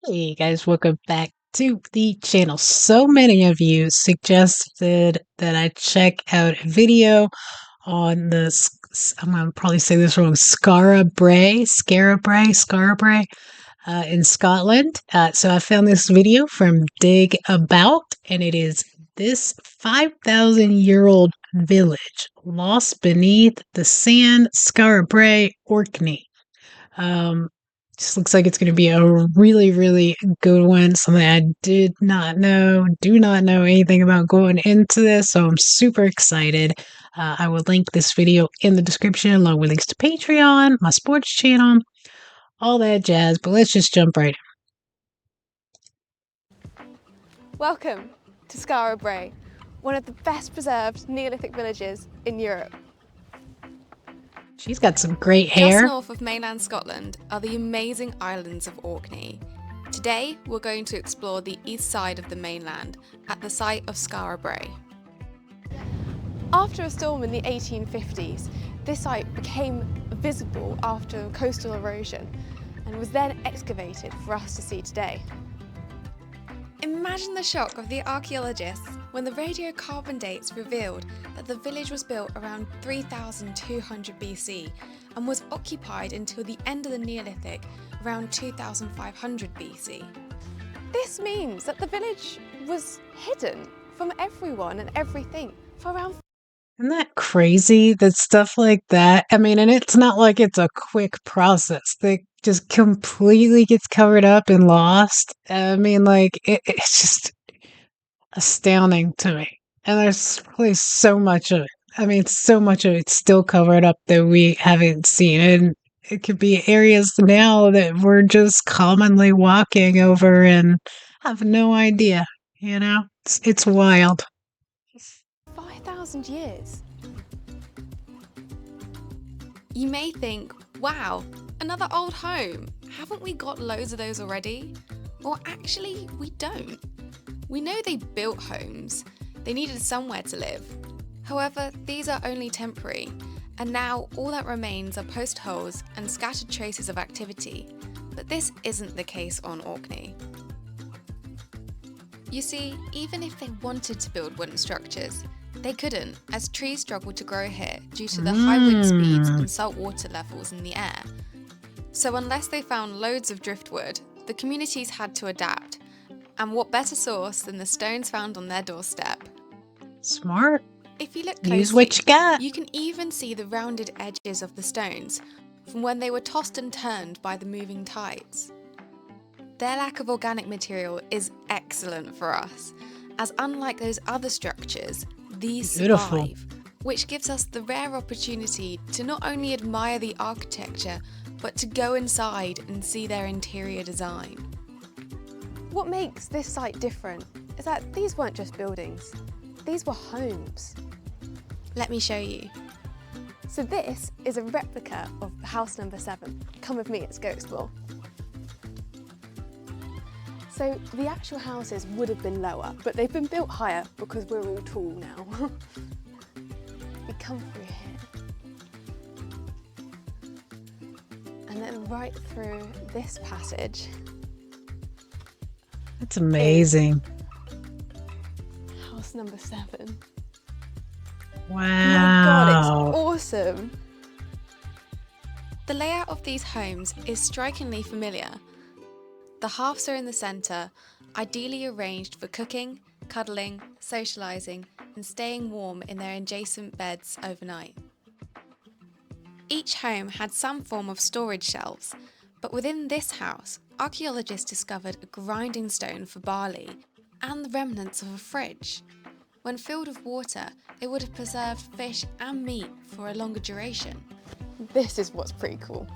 Hey guys, welcome back to the channel. So many of you suggested that I check out a video on I'm gonna probably say this wrong, Skara Brae, in Scotland. So I found this video from Dig About, and it is this 5,000-year-old village lost beneath the sand, Skara Brae, Orkney. Um, just looks like it's going to be a really, really good one. Something I did not know, do not know anything about going into this, so I'm super excited. I will link this video in the description along with links to Patreon, my sports channel, all that jazz. But let's just jump right in. Welcome to Skara Brae, one of the best preserved Neolithic villages in Europe. She's got some great hair. Just north of mainland Scotland are the amazing islands of Orkney. Today we're going to explore the east side of the mainland at the site of Skara Brae. After a storm in the 1850s, this site became visible after coastal erosion and was then excavated for us to see today. Imagine the shock of the archaeologists when the radiocarbon dates revealed that the village was built around 3200 BC and was occupied until the end of the Neolithic around 2500 BC. This means that the village was hidden from everyone and everything for around. Isn't that crazy that stuff like that? I mean, and it's not like it's a quick process. That just completely gets covered up and lost. I mean, like, it's just astounding to me. And there's really so much of it. I mean, so much of it's still covered up that we haven't seen. And it could be areas now that we're just commonly walking over and have no idea, you know? It's wild. 5,000 years. You may think, wow, another old home. Haven't we got loads of those already? Well, actually, we don't. We know they built homes. They needed somewhere to live. However, these are only temporary, and now all that remains are post holes and scattered traces of activity. But this isn't the case on Orkney. You see, even if they wanted to build wooden structures, they couldn't, as trees struggled to grow here due to the high wind speeds and salt water levels in the air. So unless they found loads of driftwood, the communities had to adapt. And what better source than the stones found on their doorstep? Smart. If you look closely, use what you got. You can even see the rounded edges of the stones from when they were tossed and turned by the moving tides. Their lack of organic material is excellent for us, as unlike those other structures, these survive, which gives us the rare opportunity to not only admire the architecture, but to go inside and see their interior design. What makes this site different is that these weren't just buildings, these were homes. Let me show you. So this is a replica of house number 7. Come with me, let's go explore. So the actual houses would have been lower, but they've been built higher because we're all tall now. We come through here. And then right through this passage. That's amazing. House number 7. Wow. Oh my God, it's awesome. The layout of these homes is strikingly familiar. The hearths are in the centre, ideally arranged for cooking, cuddling, socialising, and staying warm in their adjacent beds overnight. Each home had some form of storage shelves, but within this house, archaeologists discovered a grinding stone for barley and the remnants of a fridge. When filled with water, it would have preserved fish and meat for a longer duration. This is what's pretty cool.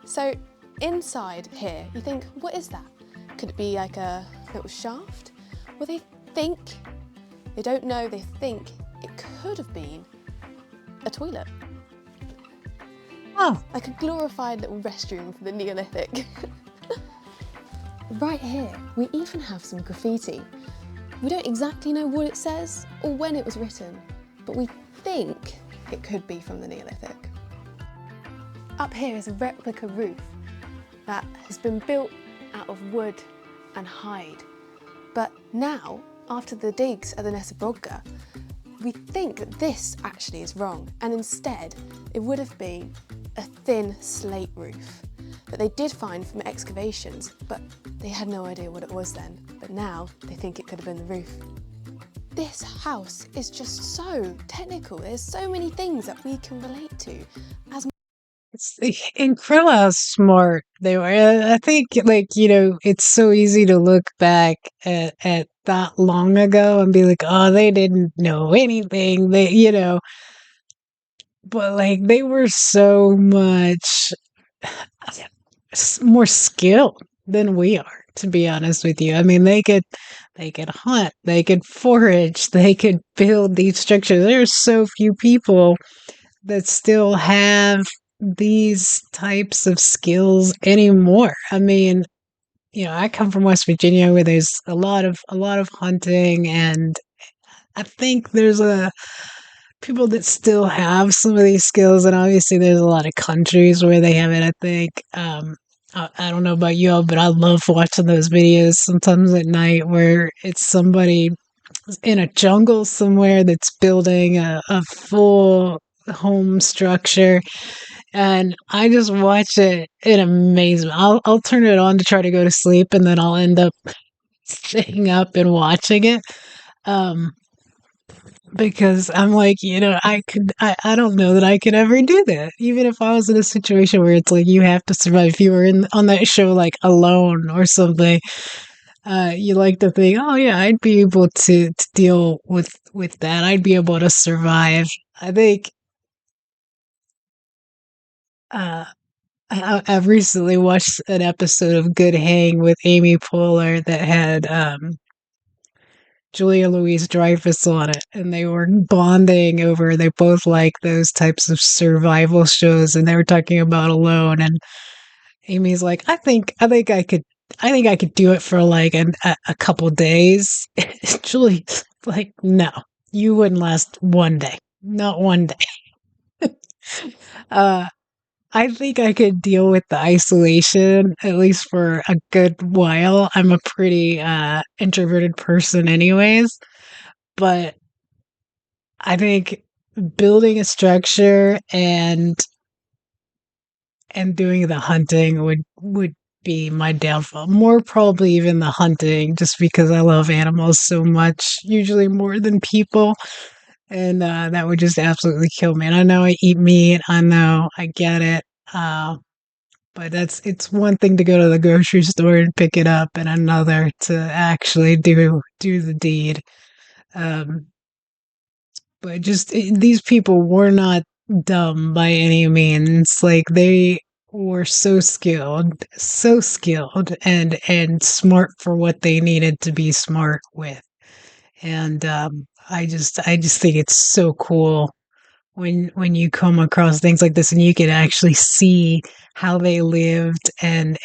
So inside here, you think, what is that? Could it be like a little shaft? Well, they don't know, they think it could have been a toilet. Oh. Like a glorified little restroom for the Neolithic. Right here, we even have some graffiti. We don't exactly know what it says or when it was written, but we think it could be from the Neolithic. Up here is a replica roof that has been built out of wood and hide. But now, after the digs at the Nesobrodga, we think that this actually is wrong, and instead it would have been a thin slate roof that they did find from excavations, but they had no idea what it was then. But now they think it could have been the roof. This house is just so technical. There's so many things that we can relate to as It's incredible how smart they were. I think, like, it's so easy to look back at that long ago and be like, oh, they didn't know anything. But like they were so much more skilled than we are, to be honest with you. I mean, they could hunt, they could forage, they could build these structures. There's so few people that still have these types of skills anymore. I mean, I come from West Virginia where there's a lot of hunting, and I think there's a people that still have some of these skills, and obviously there's a lot of countries where they have it. I think I don't know about you all, but I love watching those videos sometimes at night where it's somebody in a jungle somewhere that's building a full home structure, and I just watch it in amazement. I'll turn it on to try to go to sleep, and then I'll end up staying up and watching it. Um, because I'm like, I don't know that I could ever do that. Even if I was in a situation where it's like you have to survive. If you were on that show like Alone or something, you like to think, oh yeah, I'd be able to deal with that. I'd be able to survive. I think uh I've recently watched an episode of Good Hang with Amy Poehler that had Julia Louis-Dreyfus on it, and they were bonding over. They both like those types of survival shows, and they were talking about Alone. And Amy's like, I think I could do it for like a couple days. Julie's like, no, you wouldn't last one day, not one day. uh, I think I could deal with the isolation at least for a good while. I'm a pretty introverted person, anyways, but I think building a structure and doing the hunting would be my downfall. More probably even the hunting, just because I love animals so much, usually more than people. And that would just absolutely kill me. And I know I eat meat. I know I get it. Uh, but it's one thing to go to the grocery store and pick it up, and another to actually do the deed. Um, but just these people were not dumb by any means. Like they were so skilled and smart for what they needed to be smart with. And I just think it's so cool when you come across things like this and you can actually see how they lived and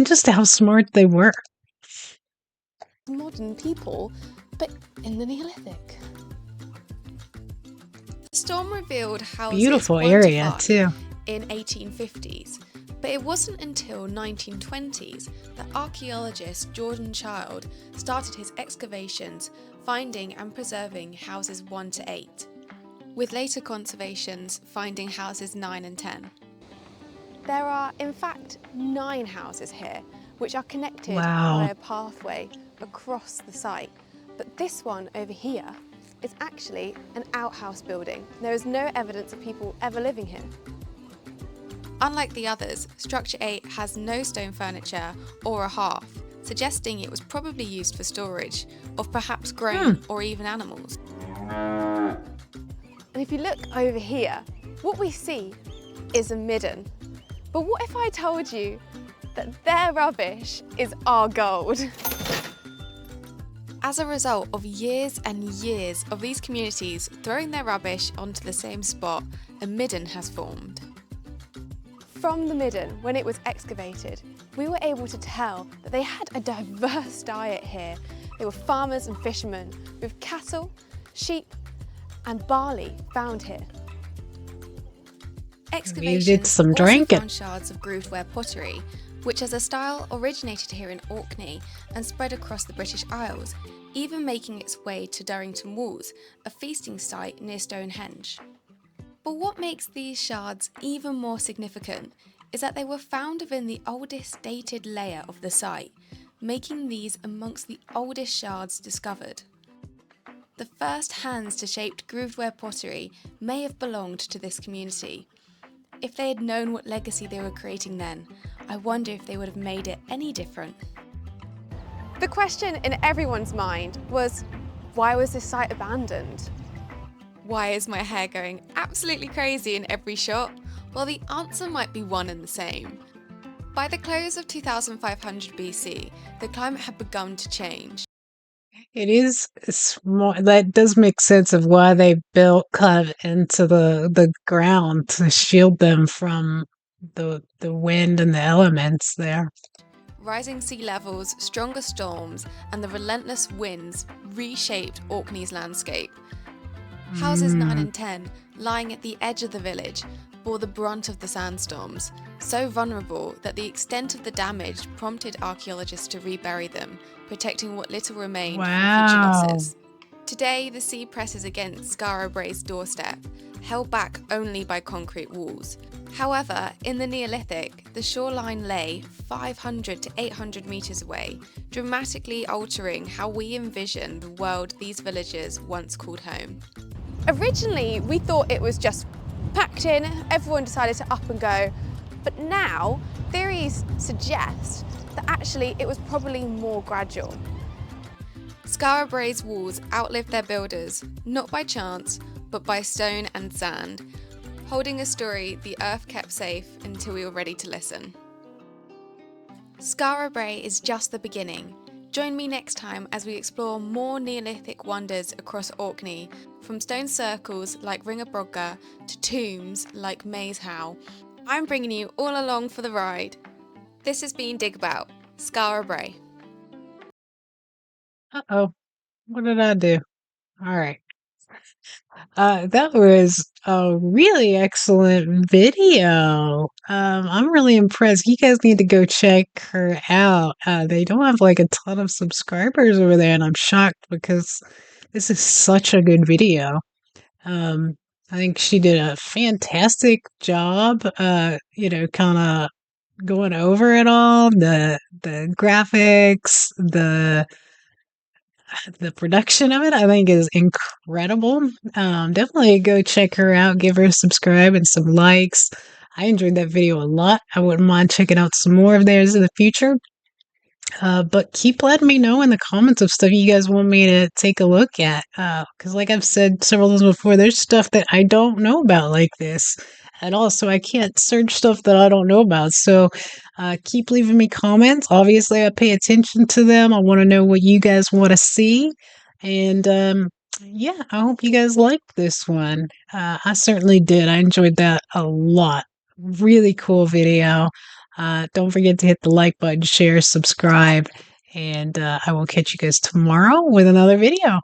just how smart they were. modern people, but in the Neolithic. The storm revealed houses Beautiful one to area five too. in 1850s, but it wasn't until 1920s that archaeologist Jordan Child started his excavations finding and preserving houses 1 to 8, with later conservations finding houses 9 and 10. There are, in fact, 9 houses here, which are connected Wow. by a pathway across the site. But this one over here is actually an outhouse building. There is no evidence of people ever living here. Unlike the others, Structure 8 has no stone furniture or a hearth, suggesting it was probably used for storage of perhaps grain or even animals. And if you look over here, what we see is a midden. But what if I told you that their rubbish is our gold? As a result of years and years of these communities throwing their rubbish onto the same spot, a midden has formed. From the midden, when it was excavated, we were able to tell that they had a diverse diet here. They were farmers and fishermen with cattle, sheep, and barley found here. Excavations did some also drinking. found shards of grooved ware pottery, which as a style originated here in Orkney and spread across the British Isles, even making its way to Durrington Walls, a feasting site near Stonehenge. But what makes these shards even more significant is that they were found within the oldest dated layer of the site, making these amongst the oldest shards discovered. The first hands to shaped grooved-ware pottery may have belonged to this community. If they had known what legacy they were creating then, I wonder if they would have made it any different. The question in everyone's mind was, why was this site abandoned? Why is my hair going absolutely crazy in every shot? Well, the answer might be one and the same. By the close of 2500 BC, the climate had begun to change. It is small. That does make sense of why they built kind of into the ground to shield them from the wind and the elements there. Rising sea levels, stronger storms, and the relentless winds reshaped Orkney's landscape. Houses 9 and 10, lying at the edge of the village, bore the brunt of the sandstorms, so vulnerable that the extent of the damage prompted archaeologists to rebury them, protecting what little remained from future losses. Today, the sea presses against Skara Brae's doorstep, held back only by concrete walls. However, in the Neolithic, the shoreline lay 500 to 800 metres away, dramatically altering how we envision the world these villagers once called home. Originally, we thought it was just packed in, everyone decided to up and go, but now theories suggest that actually it was probably more gradual. Skara Brae's walls outlived their builders, not by chance, but by stone and sand, holding a story the earth kept safe until we were ready to listen. Skara Brae is just the beginning. Join me next time as we explore more Neolithic wonders across Orkney, from stone circles like Ringabrogga to tombs like Maze Howe. I'm bringing you all along for the ride. This has been Dig About, Skara Brae. Uh-oh. What did I do? All right. That was a really excellent video. I'm really impressed. You guys need to go check her out. They don't have like a ton of subscribers over there, and I'm shocked because this is such a good video. I think she did a fantastic job, kind of going over it all, the graphics, the production of it, I think, is incredible. Definitely go check her out, give her a subscribe and some likes. I enjoyed that video a lot. I wouldn't mind checking out some more of theirs in the future. But keep letting me know in the comments of stuff you guys want me to take a look at. Because, like I've said several times before, there's stuff that I don't know about like this at all. So I can't search stuff that I don't know about. So keep leaving me comments. Obviously, I pay attention to them. I want to know what you guys want to see. And yeah, I hope you guys liked this one. I certainly did. I enjoyed that a lot. Really cool video. Don't forget to hit the like button, share, subscribe, and I will catch you guys tomorrow with another video.